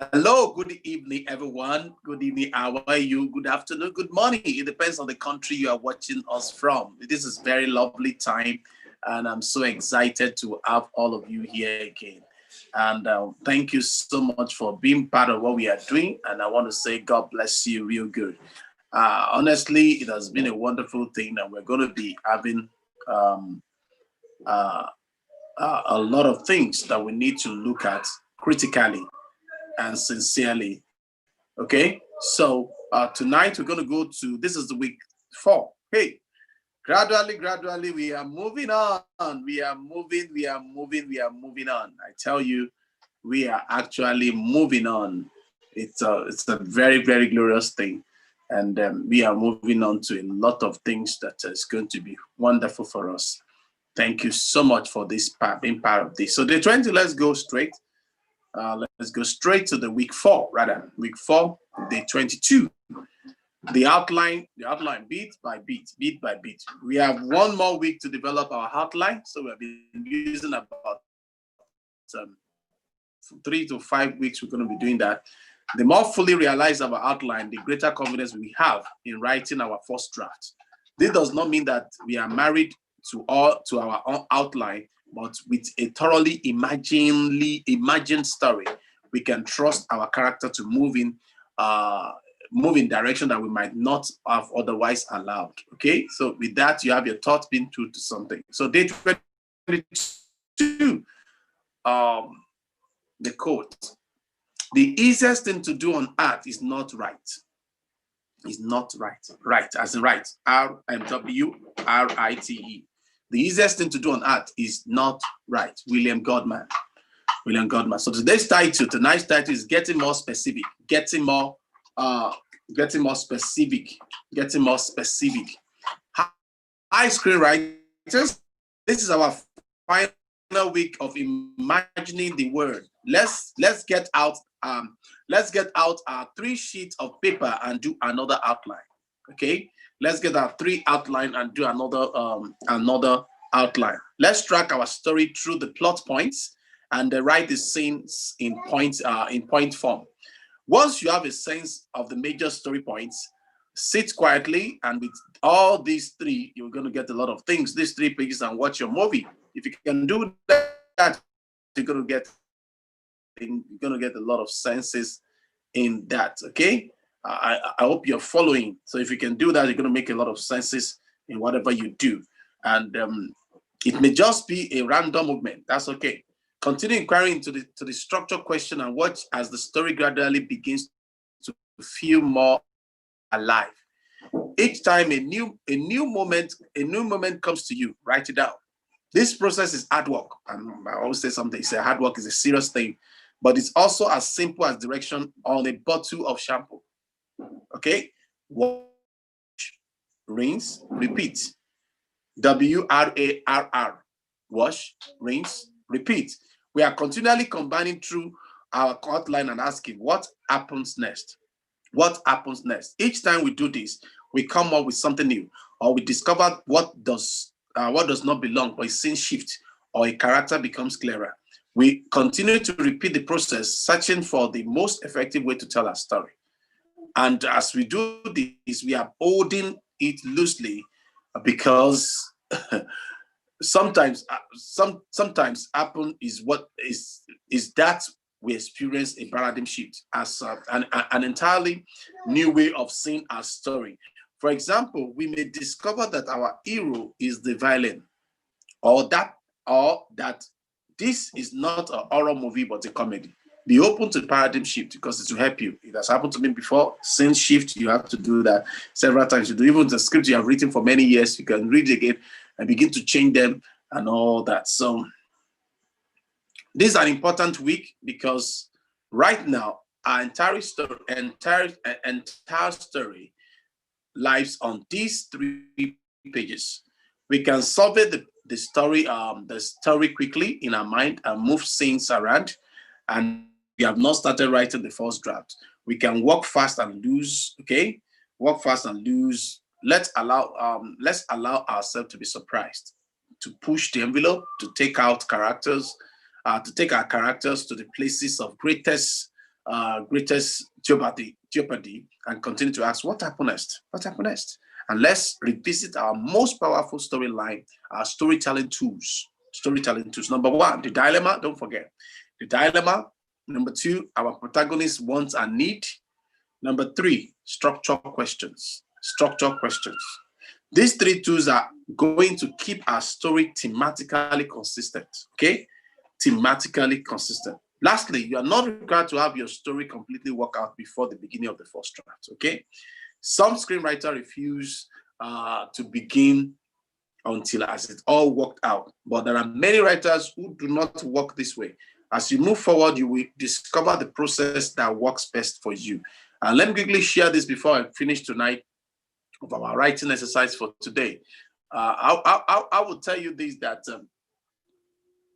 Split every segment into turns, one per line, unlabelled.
Hello, good evening, everyone. Good evening, how are you? Good afternoon, good morning. It depends on the country you are watching us from. This is very lovely time, and I'm so excited to have all of you here again. And thank you so much for being part of what we are doing. And I want to say, God bless you real good. Honestly, it has been a wonderful thing, and we're going to be having um, uh, a lot of things that we need to look at critically and sincerely. Okay, so tonight we're going to go to this is the week 4. Hey, gradually we are moving on. We are moving on. I tell you, we are actually moving on. It's a very glorious thing, and we are moving on to a lot of things that is going to be wonderful for us. Thank you so much for this part, being part of this. So the 20, let's go straight. Let's go straight to the week 4, rather. Week 4, day 22. The outline beat by beat. We have one more week to develop our outline. So we've been using about 3 to 5 weeks. We're going to be doing that. The more fully realized our outline, the greater confidence we have in writing our first draft. This does not mean that we are married to our own outline, but with a thoroughly imagined story, we can trust our character to move in direction that we might not have otherwise allowed. Okay, so with that, you have your thoughts being true to something. So day 22, the quote: the easiest thing to do on earth is not right. Is not right. Right, as in right. RMWRITE. The easiest thing to do on earth is not right. William Godman. So tonight's title is getting more specific, getting more specific. Hi, screenwriters. This is our final week of imagining the word. Let's get out our 3 sheets of paper and do another outline. Okay, let's get our 3 outline and do another outline. Let's track our story through the plot points and write the scenes in point form. Once you have a sense of the major story points, sit quietly, and with all these 3, you're going to get a lot of things. These 3 pages, and watch your movie. If you can do that, you're going to get a lot of senses in that. Okay, I hope you're following. So if you can do that, you're going to make a lot of senses in whatever you do. And it may just be a random movement. That's okay. Continue inquiring into the structure question and watch as the story gradually begins to feel more alive. Each time a new moment comes to you, write it down. This process is hard work. And I always say something, say hard work is a serious thing, but it's also as simple as direction on a bottle of shampoo. Okay? Wash, rinse, repeat. WRARR. Wash, rinse, repeat. We are continually combining through our outline and asking, what happens next? What happens next? Each time we do this, we come up with something new, or we discover what does not belong, or a scene shift, or a character becomes clearer. We continue to repeat the process, searching for the most effective way to tell our story. And as we do this, we are holding it loosely because sometimes happen is that we experience a paradigm shift as an entirely new way of seeing our story. For example, we may discover that our hero is the villain, or that this is not a horror movie but a comedy. Be open to paradigm shift because it will help you. It has happened to me before. Scene shift, you have to do that several times. You do even the script you have written for many years, you can read it again and begin to change them and all that. So this is an important week because right now our entire story lies on these 3 pages. We can survey the story quickly in our mind and move scenes around. And we have not started writing the first draft. We can work fast and lose. Okay, work fast and lose. Let's allow ourselves to be surprised, to push the envelope, to take our characters to the places of greatest greatest jeopardy, and continue to ask, what happened next? What happened next? And let's revisit our most powerful storyline, our storytelling tools. Number one, the dilemma. Don't forget the dilemma. Number two, our protagonist's wants and need. Number three, structure questions. These three tools are going to keep our story thematically consistent. Okay, thematically consistent. Lastly, you are not required to have your story completely work out before the beginning of the first draft. Okay, some screenwriters refuse to begin until as it all worked out, but there are many writers who do not work this way. As you move forward, you will discover the process that works best for you. And let me quickly share this before I finish tonight of our writing exercise for today. I will tell you this, that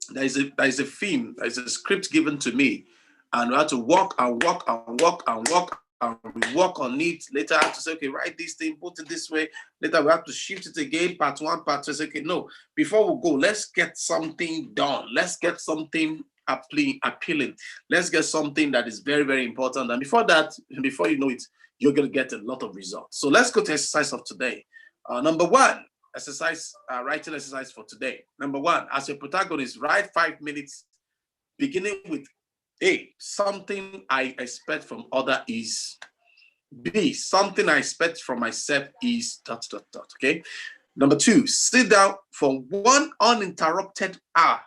there is a theme, there is a script given to me, and we have to work and work and work and work, and we work on it. Later I have to say, okay, write this thing, put it this way. Later we have to shift it again, part one, part two. Say, okay, no, before we go, let's get something done. Let's get something appealing. Let's get something that is very, very important. And before that, before you know it, you're going to get a lot of results. So let's go to exercise of today. Number one, writing exercise for today. Number one, as a protagonist, write 5 minutes, beginning with A, something I expect from other is. B, something I expect from myself is ... Okay. Number two, sit down for one uninterrupted hour.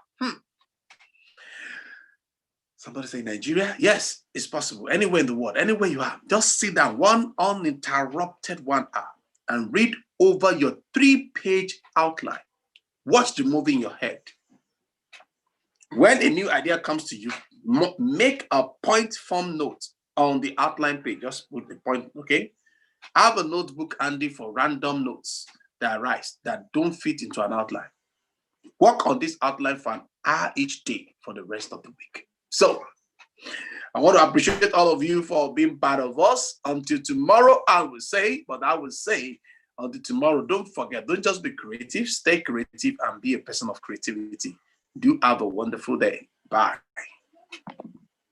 Somebody say Nigeria? Yes, it's possible. Anywhere in the world, anywhere you are, just sit down one uninterrupted 1 hour and read over your 3-page outline. Watch the movie in your head. When a new idea comes to you, make a point form note on the outline page. Just put the point, okay? Have a notebook handy for random notes that arise that don't fit into an outline. Work on this outline for an hour each day for the rest of the week. So, I want to appreciate all of you for being part of us. Until tomorrow, I will say, until tomorrow, don't forget, don't just be creative, stay creative and be a person of creativity. Do have a wonderful day. Bye.